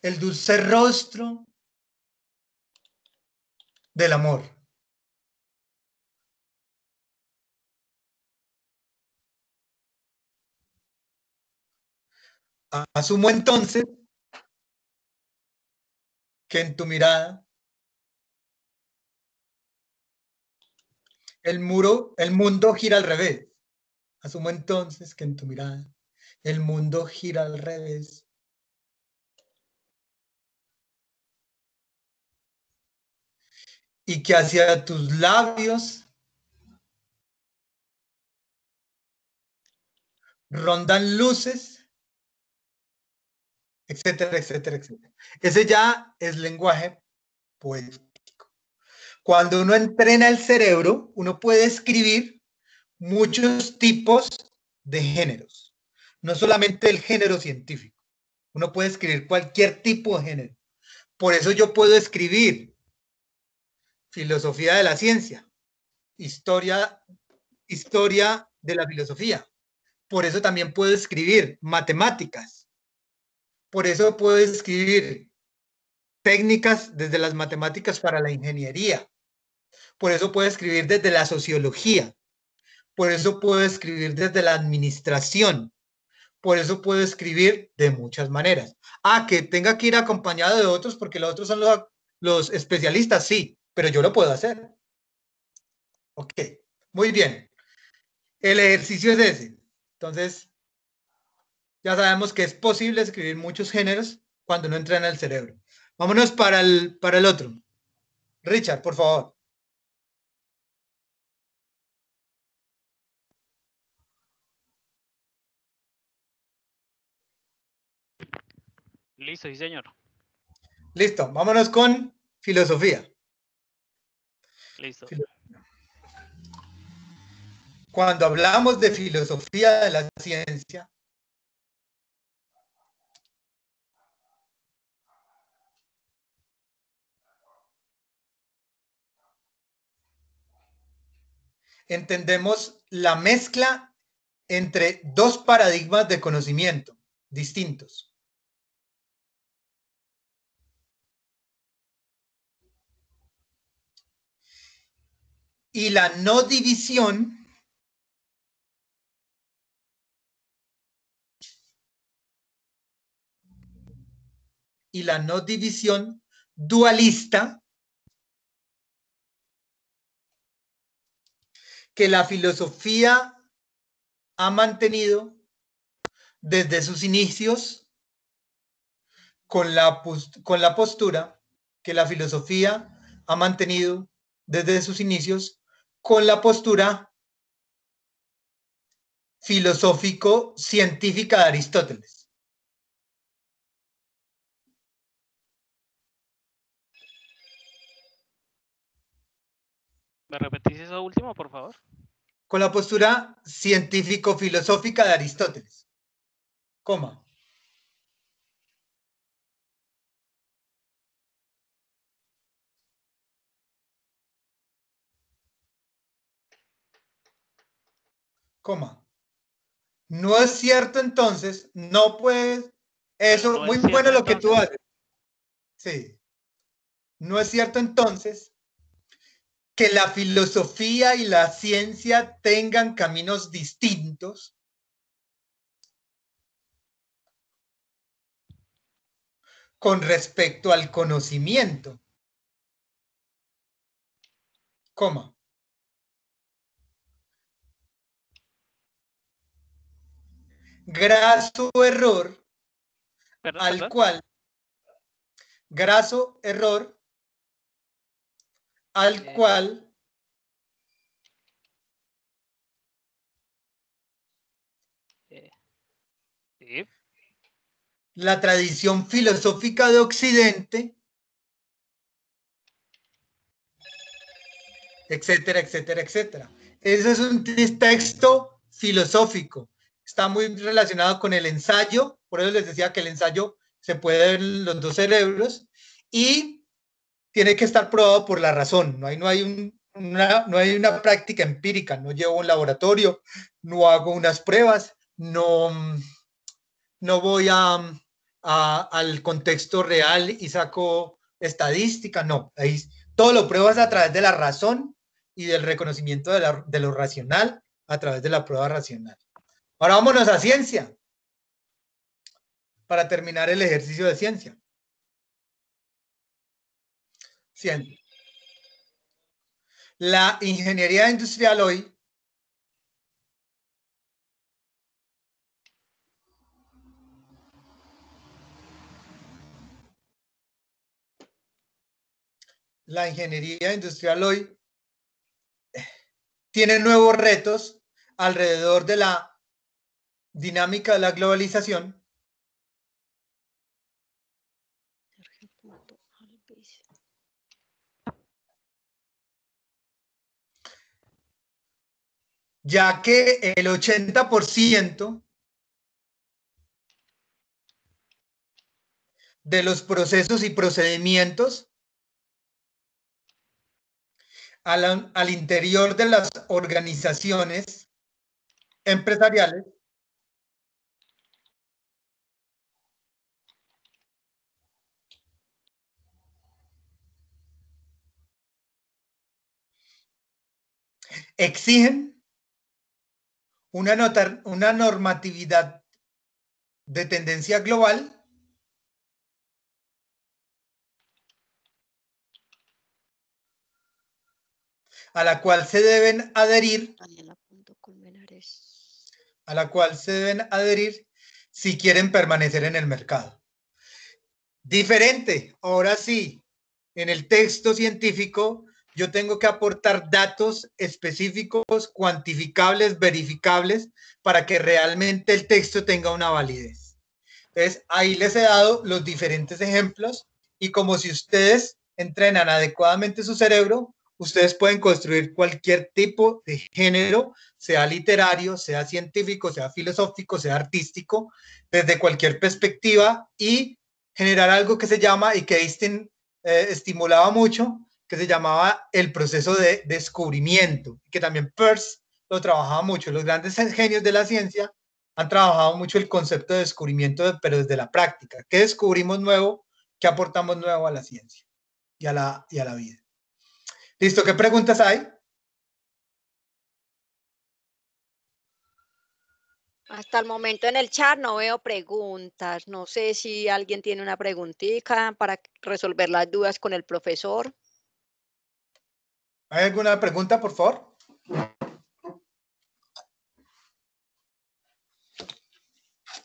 el dulce rostro del amor. Asumo entonces que en tu mirada el mundo gira al revés. Asumo entonces que en tu mirada el mundo gira al revés. Y que hacia tus labios rondan luces, etcétera, etcétera, etcétera. Ese ya es lenguaje poético. Cuando uno entrena el cerebro, uno puede escribir muchos tipos de géneros, no solamente el género científico. Uno puede escribir cualquier tipo de género. Por eso yo puedo escribir filosofía de la ciencia, historia de la filosofía. Por eso también puedo escribir matemáticas. Por eso puedo escribir técnicas desde las matemáticas para la ingeniería. Por eso puedo escribir desde la sociología. Por eso puedo escribir desde la administración. Por eso puedo escribir de muchas maneras. Que tenga que ir acompañado de otros porque los otros son los especialistas, sí, pero yo lo puedo hacer. Ok, muy bien. El ejercicio es ese. Entonces, ya sabemos que es posible escribir muchos géneros cuando uno entrena el cerebro. Vámonos para el otro. Richard, por favor. Listo, sí, señor. Listo, vámonos con filosofía. Listo. Cuando hablamos de filosofía de la ciencia, entendemos la mezcla entre dos paradigmas de conocimiento distintos. Y la no división dualista que la filosofía ha mantenido desde sus inicios con la postura que la filosofía ha mantenido desde sus inicios con la postura filosófico-científica de Aristóteles. ¿Me repetís eso último, por favor? Con la postura científico-filosófica de Aristóteles. Coma. Coma. No es cierto entonces, no puedes, eso, no muy es bueno cierto, lo que tú entonces. haces. Sí. No es cierto entonces que la filosofía y la ciencia tengan caminos distintos con respecto al conocimiento. Coma. Graso error Perdón, al perdón. cual graso error al cual Sí. la tradición filosófica de Occidente, etcétera, etcétera, etcétera. Ese es un texto filosófico. Está muy relacionado con el ensayo, por eso les decía que el ensayo se puede ver en los dos cerebros y tiene que estar probado por la razón. No hay una práctica empírica, no llevo un laboratorio, no hago unas pruebas, no voy al contexto real y saco estadística, no. Ahí todo lo pruebas a través de la razón y del reconocimiento de lo racional a través de la prueba racional. Ahora vámonos a ciencia para terminar el ejercicio de ciencia. Ciencia. La ingeniería industrial hoy tiene nuevos retos alrededor de la dinámica de la globalización ya que el 80% de los procesos y procedimientos al interior de las organizaciones empresariales exigen una normatividad de tendencia global a la cual se deben adherir si quieren permanecer en el mercado. Diferente, ahora sí, en el texto científico yo tengo que aportar datos específicos, cuantificables, verificables, para que realmente el texto tenga una validez. Entonces, ahí les he dado los diferentes ejemplos y como si ustedes entrenan adecuadamente su cerebro, ustedes pueden construir cualquier tipo de género, sea literario, sea científico, sea filosófico, sea artístico, desde cualquier perspectiva y generar algo que se llama, y que Einstein estimulaba mucho, que se llamaba el proceso de descubrimiento, que también Peirce lo trabajaba mucho. Los grandes genios de la ciencia han trabajado mucho el concepto de descubrimiento, pero desde la práctica. ¿Qué descubrimos nuevo? ¿Qué aportamos nuevo a la ciencia y a la vida? ¿Listo? ¿Qué preguntas hay? Hasta el momento en el chat no veo preguntas. No sé si alguien tiene una preguntita para resolver las dudas con el profesor. ¿Hay alguna pregunta, por favor?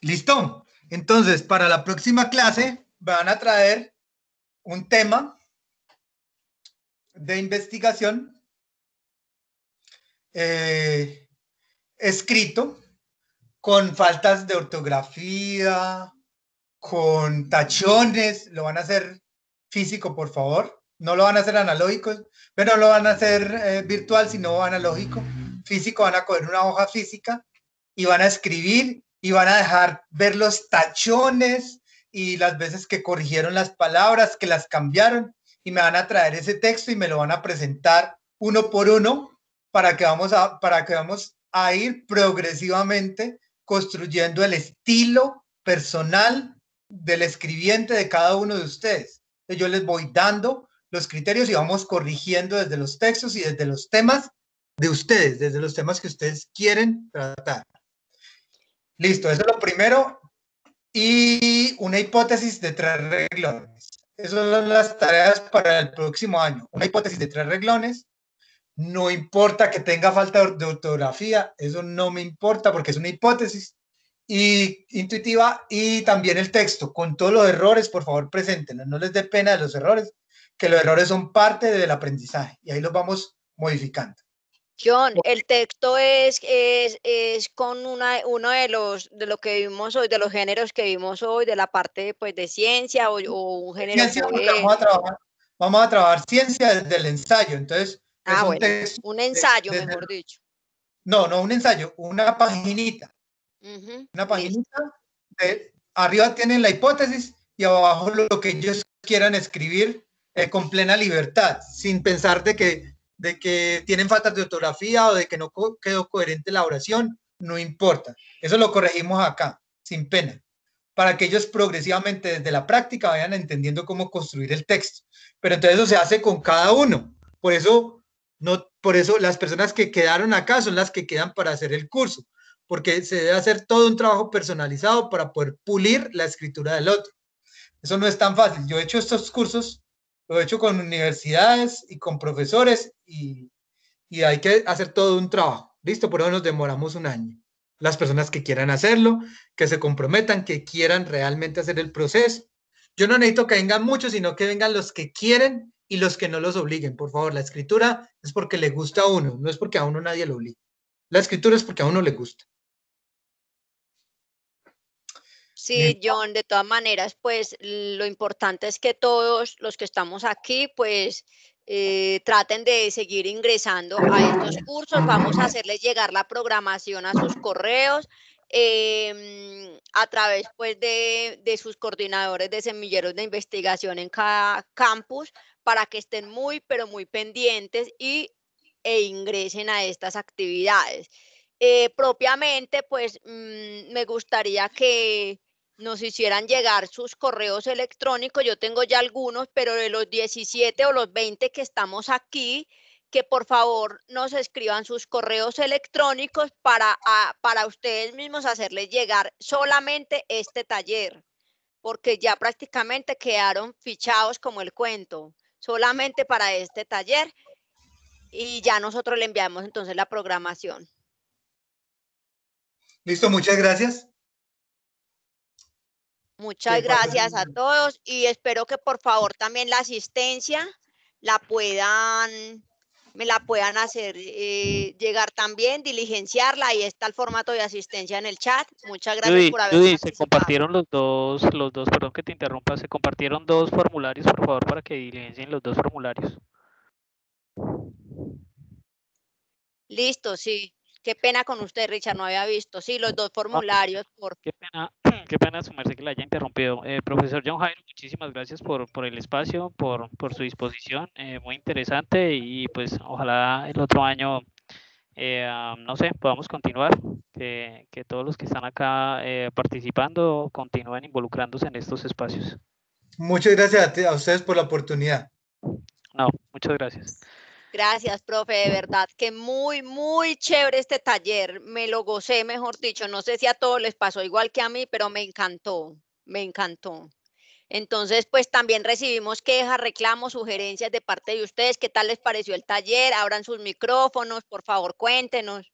¿Listo? Entonces, para la próxima clase van a traer un tema de investigación escrito con faltas de ortografía, con tachones. Lo van a hacer físico, por favor. No lo van a hacer analógico, pero no lo van a hacer virtual, sino analógico. Físico, van a coger una hoja física y van a escribir y van a dejar ver los tachones y las veces que corrigieron las palabras, que las cambiaron, y me van a traer ese texto y me lo van a presentar uno por uno para que vamos a ir progresivamente construyendo el estilo personal del escribiente de cada uno de ustedes. Entonces yo les voy dando los criterios y vamos corrigiendo desde los textos y desde los temas de ustedes, desde los temas que ustedes quieren tratar. Listo, eso es lo primero. Y una hipótesis de 3 renglones. Esas son las tareas para el próximo año. Una hipótesis de 3 renglones. No importa que tenga falta de ortografía, eso no me importa porque es una hipótesis y intuitiva. Y también el texto, con todos los errores, por favor, preséntenlo. No les dé pena de los errores, que los errores son parte del aprendizaje y ahí los vamos modificando. John, el texto es con uno de lo que vimos hoy, de los géneros que vimos hoy, de la parte pues, de ciencia o un género. Ciencia, vamos a trabajar ciencia desde el ensayo. Entonces, es un bueno, texto un ensayo, mejor dicho. No, un ensayo, una paginita. Una paginita. Arriba tienen la hipótesis y abajo lo que ellos quieran escribir con plena libertad, sin pensar de que tienen faltas de ortografía o de que no quedó coherente la oración. No importa. Eso lo corregimos acá, sin pena, para que ellos progresivamente desde la práctica vayan entendiendo cómo construir el texto. Pero entonces eso se hace con cada uno. Por eso las personas que quedaron acá son las que quedan para hacer el curso, porque se debe hacer todo un trabajo personalizado para poder pulir la escritura del otro. Eso no es tan fácil. Yo he hecho estos cursos, lo he hecho con universidades y con profesores y hay que hacer todo un trabajo. Listo, por eso nos demoramos un año. Las personas que quieran hacerlo, que se comprometan, que quieran realmente hacer el proceso. Yo no necesito que vengan muchos, sino que vengan los que quieren y los que no los obliguen. Por favor, la escritura es porque le gusta a uno, no es porque a uno nadie lo obliga. La escritura es porque a uno le gusta. Sí, John, de todas maneras, pues lo importante es que todos los que estamos aquí, pues traten de seguir ingresando a estos cursos. Vamos a hacerles llegar la programación a sus correos a través pues de sus coordinadores de semilleros de investigación en cada campus para que estén muy, pero muy pendientes e ingresen a estas actividades. Propiamente, pues me gustaría que nos hicieran llegar sus correos electrónicos. Yo tengo ya algunos, pero de los 17 o los 20 que estamos aquí, que por favor nos escriban sus correos electrónicos para ustedes mismos hacerles llegar solamente este taller, porque ya prácticamente quedaron fichados como el cuento, solamente para este taller, y ya nosotros le enviamos entonces la programación. Listo, muchas gracias. Muchas gracias a todos y espero que por favor también la asistencia me la puedan hacer llegar también, diligenciarla. Ahí está el formato de asistencia en el chat. Muchas gracias por haber participado. Se compartieron los dos, perdón que te interrumpa, se compartieron 2 formularios, por favor, para que diligencien los 2 formularios. Listo, sí. Qué pena con usted, Richard, no había visto. Sí, los dos formularios. Qué pena su merced que la haya interrumpido. Profesor John Jairo, muchísimas gracias por el espacio, por su disposición, muy interesante y pues ojalá el otro año, no sé, podamos continuar, que todos los que están acá participando continúen involucrándose en estos espacios. Muchas gracias a ustedes por la oportunidad. No, muchas gracias. Gracias, profe, de verdad que muy, muy chévere este taller. Me lo gocé, mejor dicho. No sé si a todos les pasó igual que a mí, pero me encantó, me encantó. Entonces, pues también recibimos quejas, reclamos, sugerencias de parte de ustedes. ¿Qué tal les pareció el taller? Abran sus micrófonos, por favor, cuéntenos.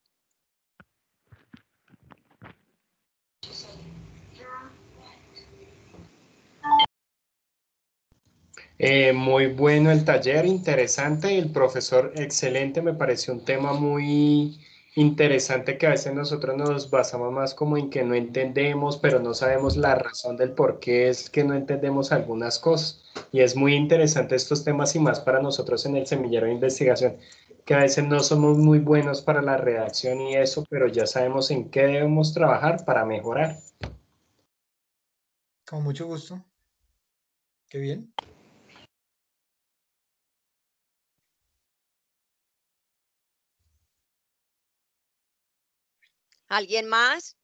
Muy bueno el taller, interesante. El profesor, excelente, me pareció un tema muy interesante que a veces nosotros nos basamos más como en que no entendemos, pero no sabemos la razón del por qué es que no entendemos algunas cosas. Y es muy interesante estos temas y más para nosotros en el semillero de investigación, que a veces no somos muy buenos para la redacción y eso, pero ya sabemos en qué debemos trabajar para mejorar. Con mucho gusto. Qué bien. ¿Alguien más?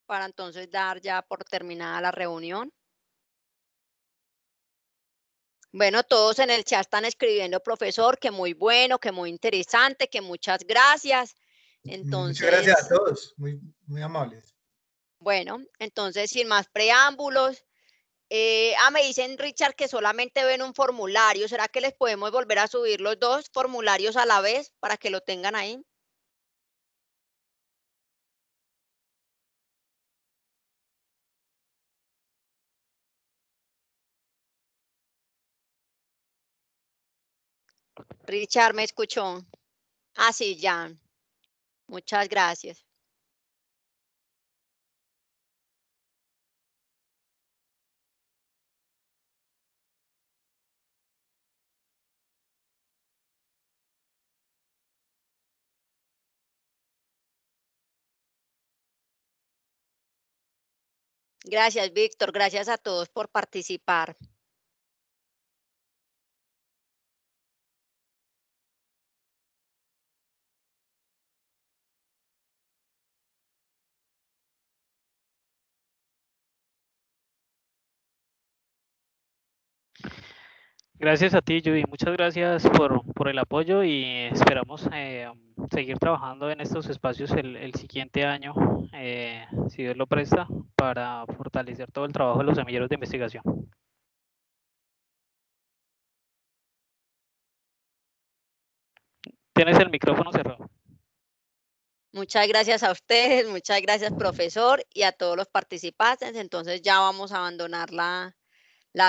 Para entonces dar ya por terminada la reunión. Bueno, todos en el chat están escribiendo, profesor, que muy bueno, que muy interesante, que muchas gracias. Entonces, muchas gracias a todos, muy, muy amables. Bueno, entonces sin más preámbulos. Me dicen, Richard, que solamente ven un formulario. ¿Será que les podemos volver a subir los dos formularios a la vez para que lo tengan ahí? Richard, ¿me escuchó? Ah, sí, ya. Muchas gracias. Gracias, Víctor. Gracias a todos por participar. Gracias a ti, Judy. Muchas gracias por el apoyo y esperamos seguir trabajando en estos espacios el siguiente año, si Dios lo presta, para fortalecer todo el trabajo de los semilleros de investigación. Tienes el micrófono cerrado. Muchas gracias a ustedes, muchas gracias, profesor, y a todos los participantes. Entonces ya vamos a abandonar la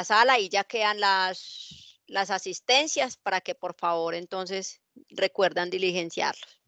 sala y ya quedan las asistencias para que por favor entonces recuerdan diligenciarlos.